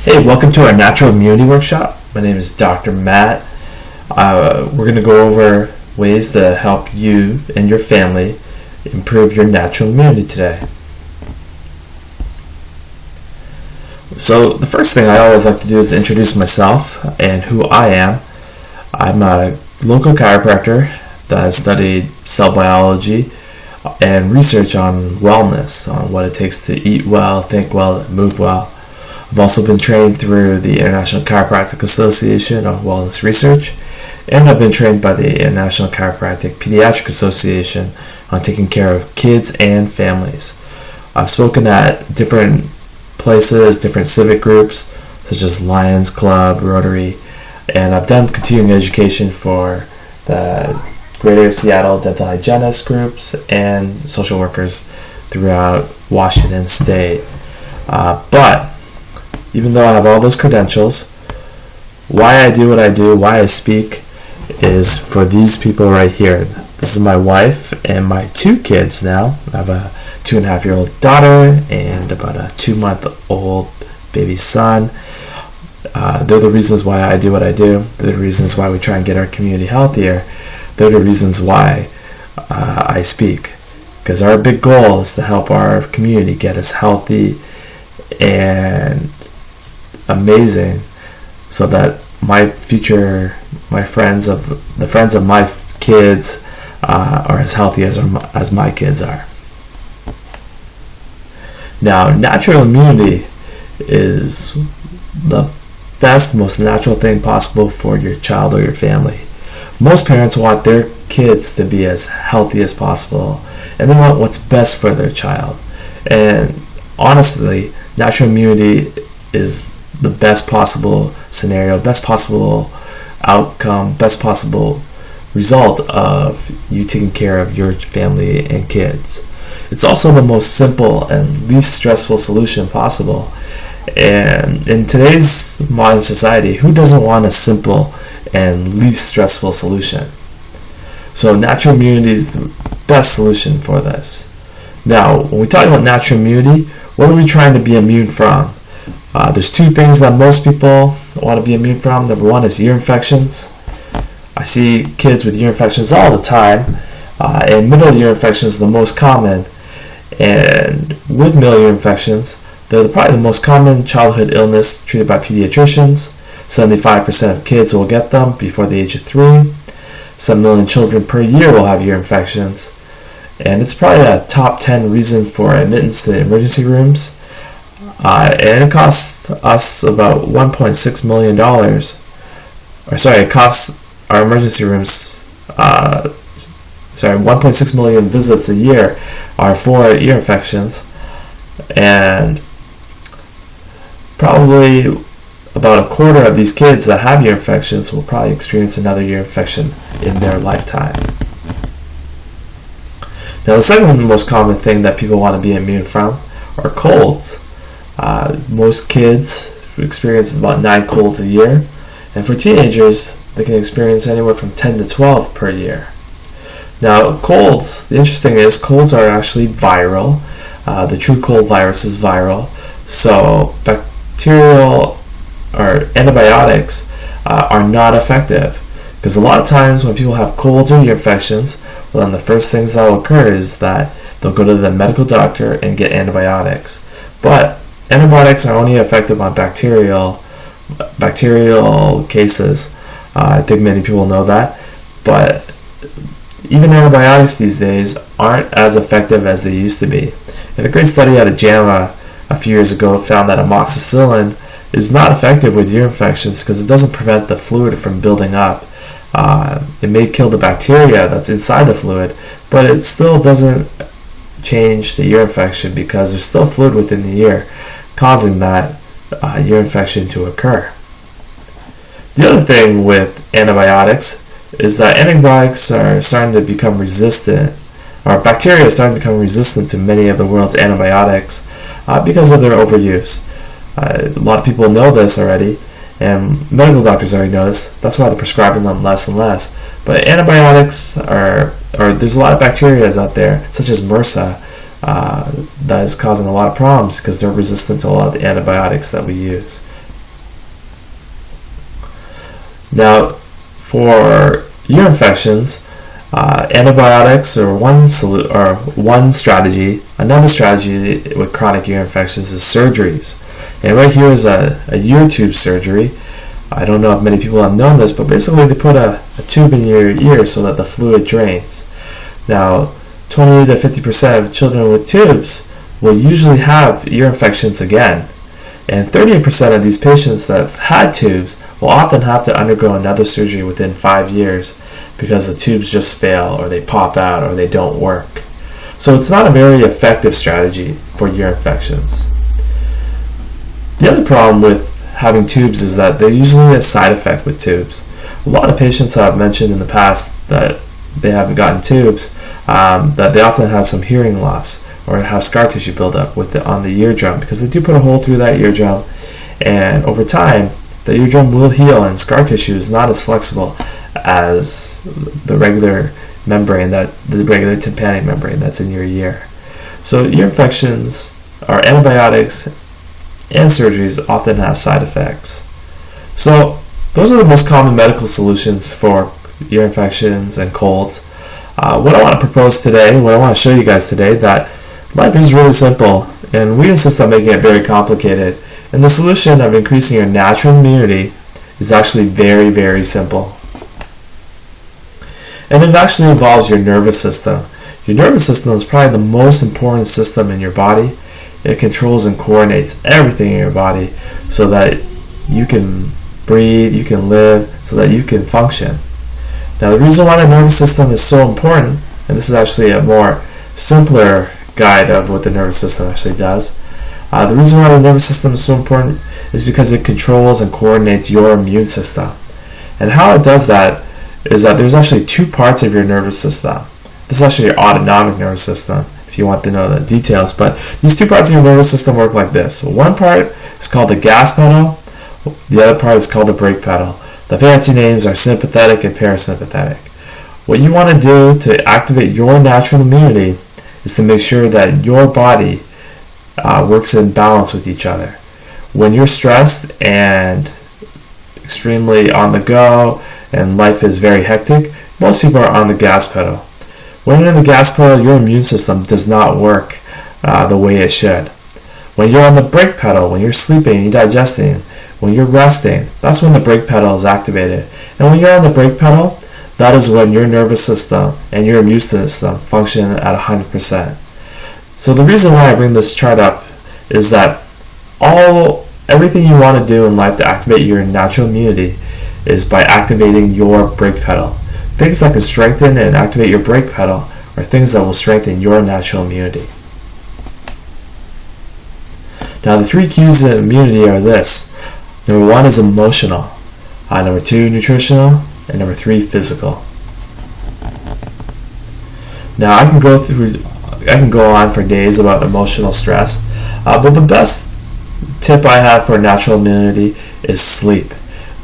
Hey, welcome to our Natural Immunity Workshop. My name is Dr. Matt. We're going to go over ways to help you and your family improve your natural immunity today. So the first thing I always like to do is introduce myself and who I am. I'm a local chiropractor that has studied cell biology and research on wellness, on what it takes to eat well, think well, and move well. I've also been trained through the International Chiropractic Association on wellness research, and I've been trained by the International Chiropractic Pediatric Association on taking care of kids and families. I've spoken at different places, different civic groups, such as Lions Club, Rotary, and I've done continuing education for the Greater Seattle Dental Hygienist groups and social workers throughout Washington State. But even though I have all those credentials, why I do what I do, why I speak, is for these people right here. This is my wife and my two kids now. I have a 2.5-year-old daughter and about a 2-month-old baby son. They're the reasons why I do what I do. They're the reasons why we try and get our community healthier. They're the reasons why I speak. Because our big goal is to help our community get as healthy and amazing, so that the friends of my kids are as healthy as my kids are. Now, natural immunity is the best, most natural thing possible for your child or your family. Most parents want their kids to be as healthy as possible, and they want what's best for their child. And honestly, natural immunity is the best possible scenario, best possible outcome, best possible result of you taking care of your family and kids. It's also the most simple and least stressful solution possible. And in today's modern society, who doesn't want a simple and least stressful solution? So natural immunity is the best solution for this. Now, when we talk about natural immunity, what are we trying to be immune from? There's two things that most people want to be immune from. Number one is ear infections. I see kids with ear infections all the time, and middle ear infections are the most common. And with middle ear infections, they're probably the most common childhood illness treated by pediatricians. 75% of kids will get them before the age of 3. 7 million children per year will have ear infections. And it's probably a top 10 reason for admittance to emergency rooms. And it costs us about $1.6 million. It costs our emergency rooms, 1.6 million visits a year are for ear infections. And probably about a quarter of these kids that have ear infections will probably experience another ear infection in their lifetime. Now, the second most common thing that people want to be immune from are colds. Most kids experience about 9 colds a year, and for teenagers, they can experience anywhere from 10 to 12 per year. Now, colds, the interesting is, colds are actually viral. The true cold virus is viral, so bacterial or antibiotics are not effective. Because a lot of times when people have colds or ear infections, well, then the first things that will occur is that they'll go to the medical doctor and get antibiotics. But antibiotics are only effective on bacterial cases. I think many people know that. But even antibiotics these days aren't as effective as they used to be. And a great study out of JAMA a few years ago found that amoxicillin is not effective with ear infections because it doesn't prevent the fluid from building up. It may kill the bacteria that's inside the fluid, but it still doesn't change the ear infection because there's still fluid within the ear causing that ear infection to occur. The other thing with antibiotics is that antibiotics are starting to become resistant, or bacteria is starting to become resistant to many of the world's antibiotics because of their overuse. A lot of people know this already, and medical doctors already know this. That's why they're prescribing them less and less. But antibiotics there's a lot of bacteria out there, such as MRSA, that is causing a lot of problems because they're resistant to a lot of the antibiotics that we use. Now, for ear infections, antibiotics are one strategy. Another strategy with chronic ear infections is surgeries. And right here is a ear tube surgery. I don't know if many people have known this, but basically they put a tube in your ear so that the fluid drains. Now, 20 to 50% of children with tubes will usually have ear infections again. And 30% of these patients that have had tubes will often have to undergo another surgery within 5 years because the tubes just fail, or they pop out, or they don't work. So it's not a very effective strategy for ear infections. The other problem with having tubes is that they're usually a side effect with tubes. A lot of patients have mentioned in the past that they haven't gotten tubes, that they often have some hearing loss or have scar tissue buildup on the eardrum, because they do put a hole through that eardrum, and over time the eardrum will heal, and scar tissue is not as flexible as the regular regular tympanic membrane that's in your ear. So ear infections or antibiotics and surgeries often have side effects. So those are the most common medical solutions for ear infections and colds. What I want to propose today, what I want to show you guys today, that life is really simple, and we insist on making it very complicated. And the solution of increasing your natural immunity is actually very, very simple. And it actually involves your nervous system. Your nervous system is probably the most important system in your body. It controls and coordinates everything in your body so that you can breathe, you can live, so that you can function. Now, the reason why the nervous system is so important, and this is actually a more simpler guide of what the nervous system actually does. The reason why the nervous system is so important is because it controls and coordinates your immune system. And how it does that is that there's actually two parts of your nervous system. This is actually your autonomic nervous system, if you want to know the details. But these two parts of your nervous system work like this. One part is called the gas pedal. The other part is called the brake pedal. The fancy names are sympathetic and parasympathetic. What you want to do to activate your natural immunity is to make sure that your body works in balance with each other. When you're stressed and extremely on the go and life is very hectic, most people are on the gas pedal. When you're in the gas pedal, your immune system does not work the way it should. When you're on the brake pedal, when you're sleeping, you're digesting, when you're resting, that's when the brake pedal is activated. And when you're on the brake pedal, that is when your nervous system and your immune system function at 100%. So the reason why I bring this chart up is that everything you want to do in life to activate your natural immunity is by activating your brake pedal. Things that can strengthen and activate your brake pedal are things that will strengthen your natural immunity. Now, the three cues of immunity are this. Number 1 is emotional. Number 2, nutritional. And number 3, physical. Now, I can go on for days about emotional stress, but the best tip I have for natural immunity is sleep.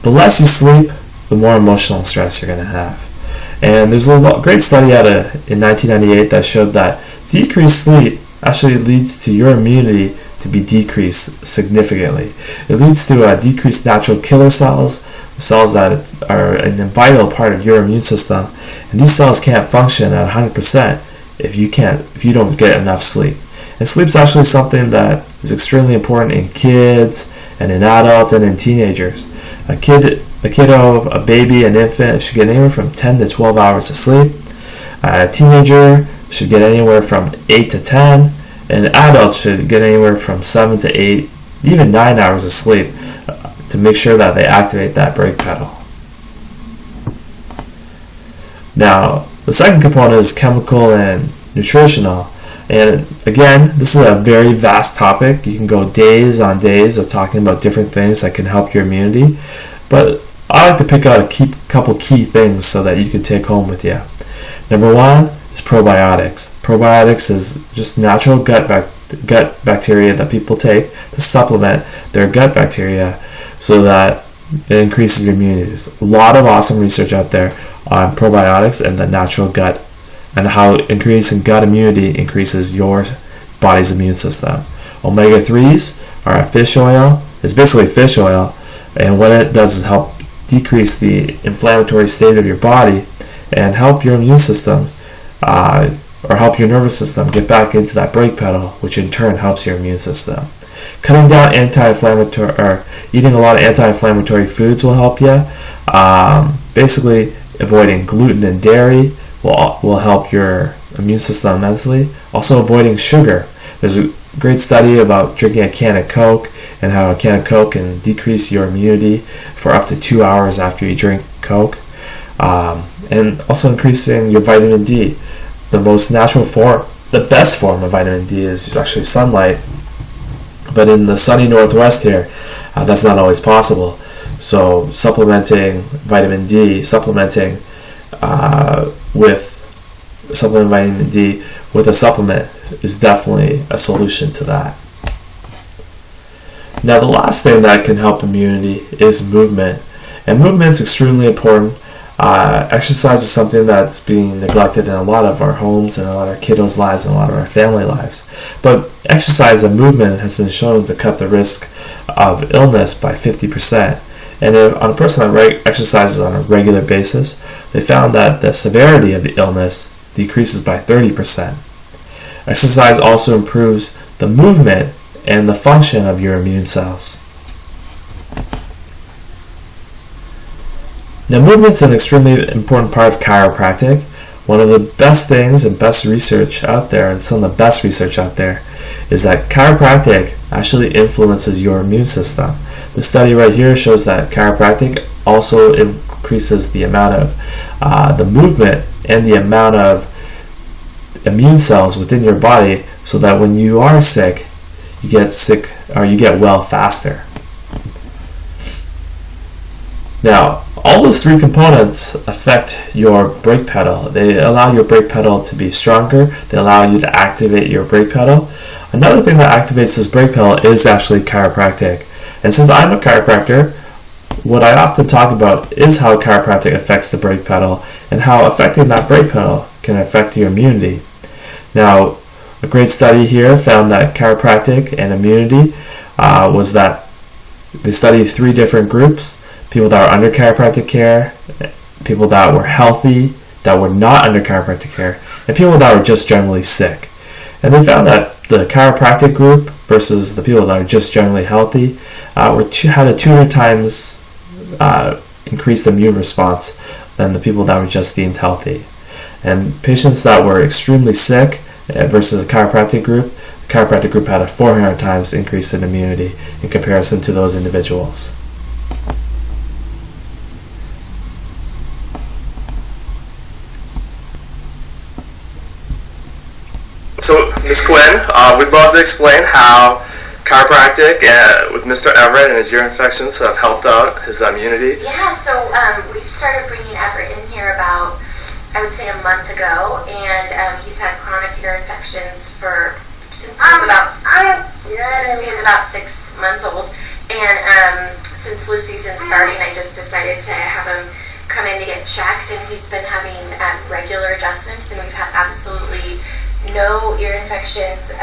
The less you sleep, the more emotional stress you're going to have. And there's a great study in 1998 that showed that decreased sleep actually leads to your immunity to be decreased significantly. It leads to decreased natural killer cells that are a vital part of your immune system, and these cells can't function at 100% if you don't get enough sleep. And sleep is actually something that is extremely important in kids and in adults and in teenagers. A kiddo, a baby, an infant should get anywhere from 10 to 12 hours of sleep. A teenager should get anywhere from 8 to 10, and adults should get anywhere from 7 to 8, even 9 hours of sleep to make sure that they activate that brake pedal. Now, the second component is chemical and nutritional. And again, this is a very vast topic. You can go days on days of talking about different things that can help your immunity. But I like to pick out a couple key things so that you can take home with you. Number 1 is probiotics. Probiotics is just natural gut bacteria that people take to supplement their gut bacteria so that it increases your immunity. There's a lot of awesome research out there on probiotics and the natural gut, and how increasing gut immunity increases your body's immune system. Omega-3s are a fish oil. It's basically fish oil, and what it does is help decrease the inflammatory state of your body and help your immune system or help your nervous system get back into that brake pedal, which in turn helps your immune system. Cutting down anti-inflammatory or eating a lot of anti-inflammatory foods will help you. Basically, avoiding gluten and dairy will help your immune system immensely. Also, avoiding sugar. There's a great study about drinking a can of Coke and how a can of Coke can decrease your immunity for up to 2 hours after you drink Coke. And also increasing your vitamin D. The most natural form, the best form of vitamin D is actually sunlight. But in the sunny northwest here, that's not always possible. So supplementing vitamin D, supplementing vitamin D with a supplement is definitely a solution to that. Now the last thing that can help immunity is movement. And movement is extremely important. Exercise is something that's being neglected in a lot of our homes and a lot of our kiddos' lives and a lot of our family lives. But exercise and movement has been shown to cut the risk of illness by 50%. And on a person that exercises on a regular basis, they found that the severity of the illness decreases by 30%. Exercise also improves the movement and the function of your immune cells. Now, movement's an extremely important part of chiropractic. One of the best things and best research out there, and some of the best research out there, is that chiropractic actually influences your immune system. The study right here shows that chiropractic also increases the amount of the movement and the amount of immune cells within your body, so that when you are sick, you get well faster. Now, all those three components affect your brake pedal. They allow your brake pedal to be stronger. They allow you to activate your brake pedal. Another thing that activates this brake pedal is actually chiropractic. And since I'm a chiropractor, what I often talk about is how chiropractic affects the brake pedal and how affecting that brake pedal can affect your immunity. Now, a great study here found that chiropractic and immunity was that they studied 3 different groups: people that were under chiropractic care, people that were healthy, that were not under chiropractic care, and people that were just generally sick. And they found that the chiropractic group versus the people that are just generally healthy had a 200 times increased immune response than the people that were just deemed healthy. And patients that were extremely sick versus the chiropractic group had a 400 times increase in immunity in comparison to those individuals. So, Ms. Quinn, we'd love to explain how chiropractic with Mr. Everett and his ear infections have helped out his immunity. Yeah, so we started bringing Everett in here about, I would say, a month ago, and he's had chronic ear infections since he was about 6 months old. And since flu season starting, I just decided to have him come in to get checked, and he's been having regular adjustments, and we've had absolutely no ear infections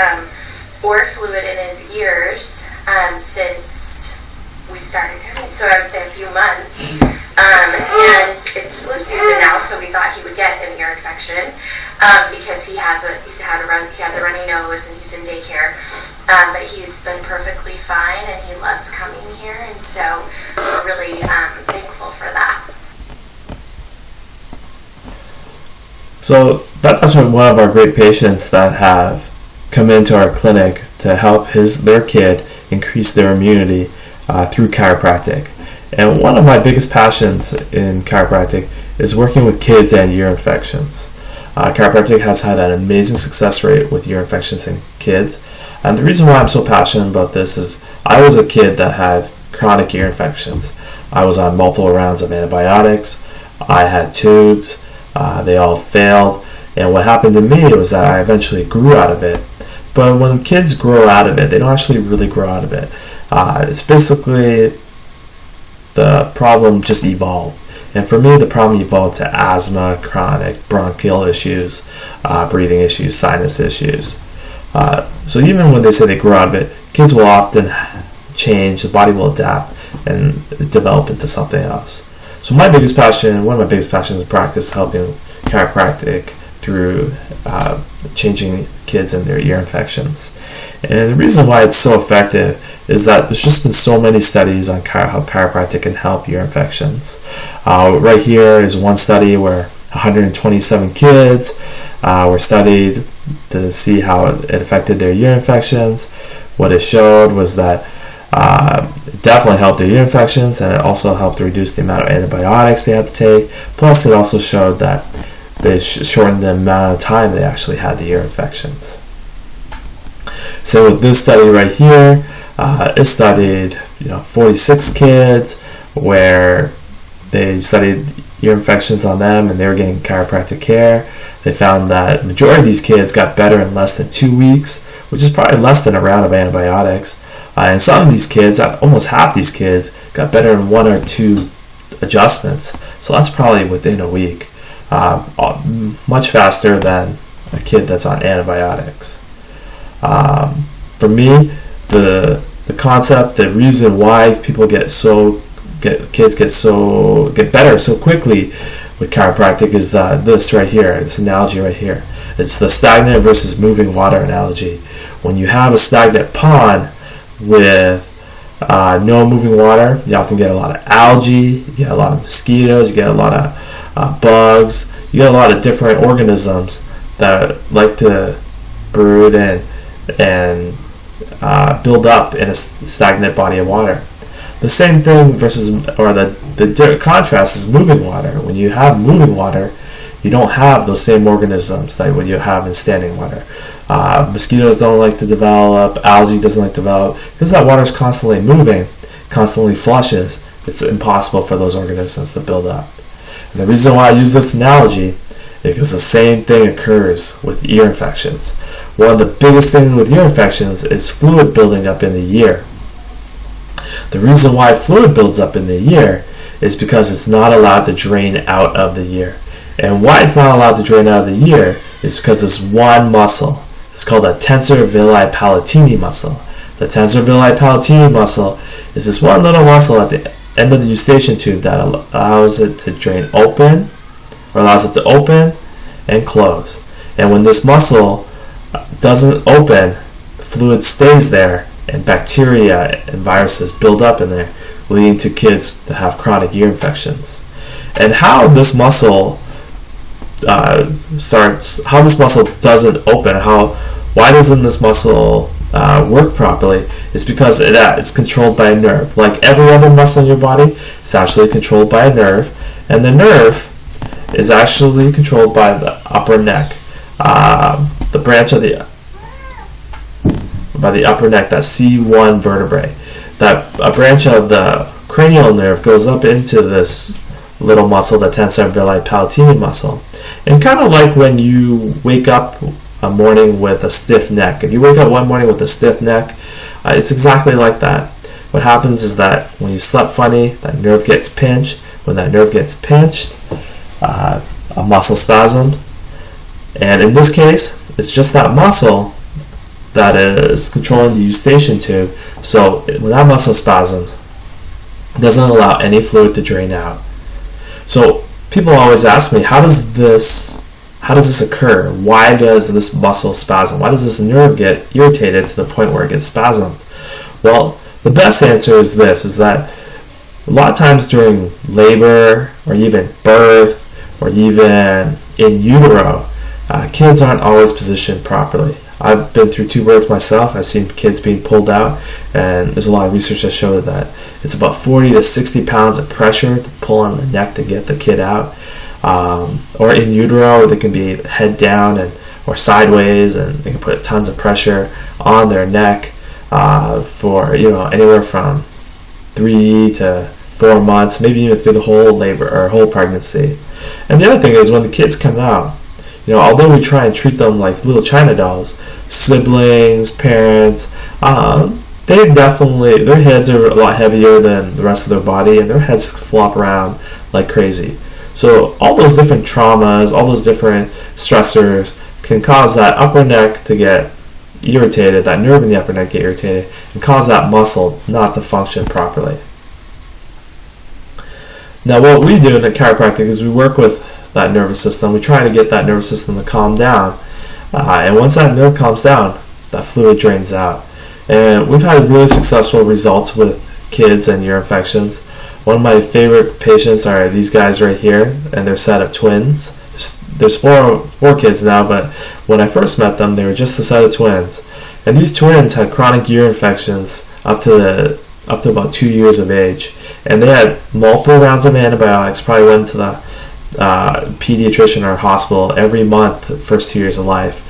or fluid in his ears since we started coming. So I would say a few months. And it's flu season now, so we thought he would get an ear infection because he has a runny nose and he's in daycare. But he's been perfectly fine and he loves coming here, and so we're really thankful for that. So that's actually one of our great patients that have come into our clinic to help their kid increase their immunity through chiropractic. And one of my biggest passions in chiropractic is working with kids and ear infections. Chiropractic has had an amazing success rate with ear infections in kids. And the reason why I'm so passionate about this is I was a kid that had chronic ear infections. I was on multiple rounds of antibiotics. I had tubes. They all failed. And what happened to me was that I eventually grew out of it. But when kids grow out of it, they don't actually really grow out of it. It's basically the problem just evolved. And for me, the problem evolved to asthma, chronic bronchial issues, breathing issues, sinus issues. So even when they say they grow out of it, kids will often change, the body will adapt and develop into something else. So one of my biggest passions in practice is helping chiropractic through changing kids and their ear infections. And the reason why it's so effective is that there's just been so many studies on how chiropractic can help ear infections. Right here is one study where 127 kids were studied to see how it affected their ear infections. What it showed was that it definitely helped their ear infections, and it also helped reduce the amount of antibiotics they had to take. Plus, it also showed that they shortened the amount of time they actually had the ear infections. So with this study right here, it studied 46 kids where they studied ear infections on them and they were getting chiropractic care. They found that the majority of these kids got better in less than 2 weeks, which is probably less than a round of antibiotics. And some of these kids, almost half these kids, got better in 1 or 2 adjustments. So that's probably within a week. Much faster than a kid that's on antibiotics. For me, the concept, the reason why people get better so quickly with chiropractic is this right here, this analogy right here. It's the stagnant versus moving water analogy. When you have a stagnant pond with no moving water, you often get a lot of algae, you get a lot of mosquitoes, you get a lot of bugs, you get a lot of different organisms that like to brood and build up in a stagnant body of water. The same thing the contrast is moving water. When you have moving water, you don't have those same organisms that what you have in standing water. Mosquitoes don't like to develop, algae doesn't like to develop, because that water is constantly moving, constantly flushes. It's impossible for those organisms to build up. And the reason why I use this analogy is because the same thing occurs with ear infections. One of the biggest things with ear infections is fluid building up in the ear. The reason why fluid builds up in the ear is because it's not allowed to drain out of the ear. And why it's not allowed to drain out of the ear is because this one muscle. It's called the tensor villi palatini muscle. The tensor villi palatini muscle is this one little muscle at the end of the eustachian tube that allows it to drain open, or allows it to open and close. And when this muscle doesn't open, fluid stays there, and bacteria and viruses build up in there, leading to kids to have chronic ear infections. And how this muscle doesn't open, why doesn't this muscle work properly, is because it's controlled by a nerve. Like every other muscle in your body, it's actually controlled by a nerve, and the nerve is actually controlled by the upper neck, the branch of the upper neck, that C1 vertebrae. That a branch of the cranial nerve goes up into this little muscle, the tensor villi palatini muscle. And kind of like when you wake up a morning with a stiff neck. If you wake up one morning with a stiff neck, it's exactly like that. What happens is that when you slept funny, that nerve gets pinched. When that nerve gets pinched, a muscle spasm. And in this case, it's just that muscle that is controlling the eustachian tube. So when that muscle spasms, it doesn't allow any fluid to drain out. So people always ask me, how does this occur? Why does this muscle spasm? Why does this nerve get irritated to the point where it gets spasmed? Well, the best answer is this, is that a lot of times during labor or even birth or even in utero, kids aren't always positioned properly. I've been through 2 births myself. I've seen kids being pulled out, and there's a lot of research that shows that it's about 40 to 60 pounds of pressure to pull on the neck to get the kid out. Or in utero, they can be head down or sideways, and they can put tons of pressure on their neck for anywhere from 3 to 4 months, maybe even through the whole labor or whole pregnancy. And the other thing is when the kids come out, although we try and treat them like little China dolls, siblings, parents, their heads are a lot heavier than the rest of their body, and their heads flop around like crazy. So all those different traumas, all those different stressors can cause that upper neck to get irritated, that nerve in the upper neck get irritated, and cause that muscle not to function properly. Now, what we do in the chiropractic is we work with that nervous system. We try to get that nervous system to calm down. And once that nerve calms down, that fluid drains out. And we've had really successful results with kids and ear infections. One of my favorite patients are these guys right here, and they're a set of twins. There's four kids now, but when I first met them, they were just a set of twins. And these twins had chronic ear infections up to about 2 years of age. And they had multiple rounds of antibiotics, probably went to the pediatrician or hospital every month the first 2 years of life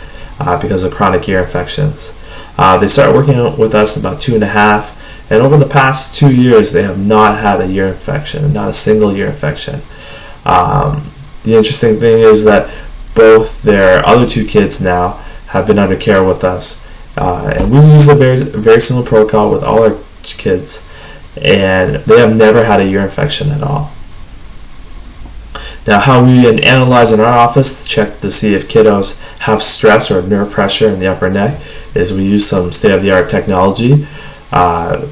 because of chronic ear infections. They started working with us about 2.5, and over the past 2 years they have not had a ear infection, not a single ear infection. The interesting thing is that both their other 2 kids now have been under care with us, and we use a very similar protocol with all our kids, and they have never had a ear infection at all. Now, how we analyze in our office to check to see if kiddos have stress or nerve pressure in the upper neck is we use some state-of-the-art technology.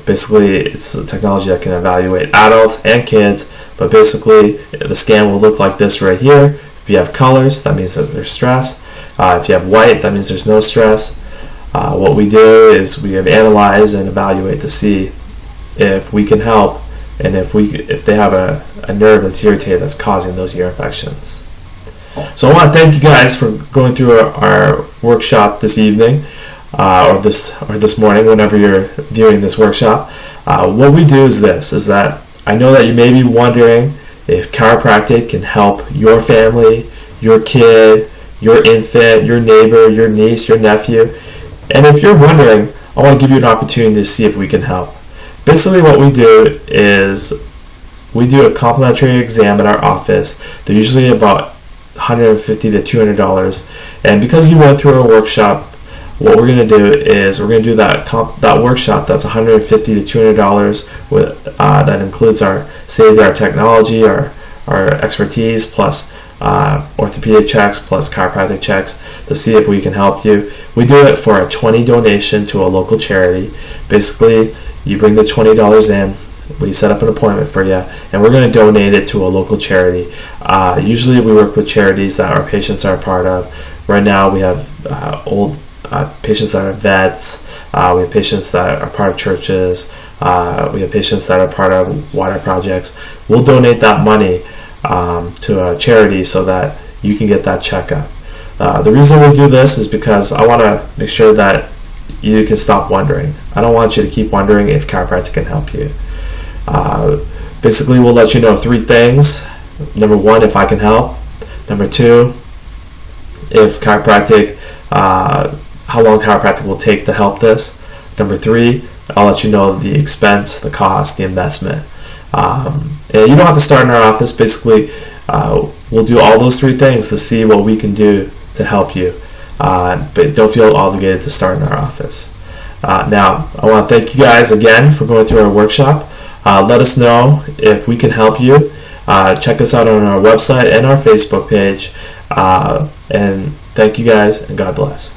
Basically, it's a technology that can evaluate adults and kids, but basically the scan will look like this right here. If you have colors, that means that there's stress. If you have white, that means there's no stress. What we do is we analyze and evaluate to see if we can help and if they have a nerve that's irritated that's causing those ear infections. So I want to thank you guys for going through our workshop this evening or this morning, whenever you're viewing this workshop. What we do is that I know that you may be wondering if chiropractic can help your family, your kid, your infant, your neighbor, your niece, your nephew. And if you're wondering, I want to give you an opportunity to see if we can help. Basically what we do is we do a complimentary exam at our office. They're usually about $150 to $200. And because you went through a workshop, what we're going to do is we're going to do that workshop that's $150 to $200 with that includes our state-of-the-art technology, our expertise, plus orthopedic checks, plus chiropractic checks to see if we can help you. We do it for a $20 donation to a local charity. Basically, you bring the $20 in, we set up an appointment for you, and we're going to donate it to a local charity. Usually we work with charities that our patients are a part of. Right now we have patients that are vets, we have patients that are part of churches, we have patients that are part of water projects. We'll donate that money to a charity so that you can get that checkup. The reason we do this is because I want to make sure that you can stop wondering. I don't want you to keep wondering if chiropractic can help you. Basically, we'll let you know 3 things. Number 1, if I can help. Number 2, if chiropractic, how long chiropractic will take to help this. Number 3, I'll let you know the expense, the cost, the investment. And you don't have to start in our office. Basically, we'll do all those 3 things to see what we can do to help you. But don't feel obligated to start in our office. Now, I want to thank you guys again for going through our workshop. Let us know if we can help you. Check us out on our website and our Facebook page. And thank you guys, and God bless.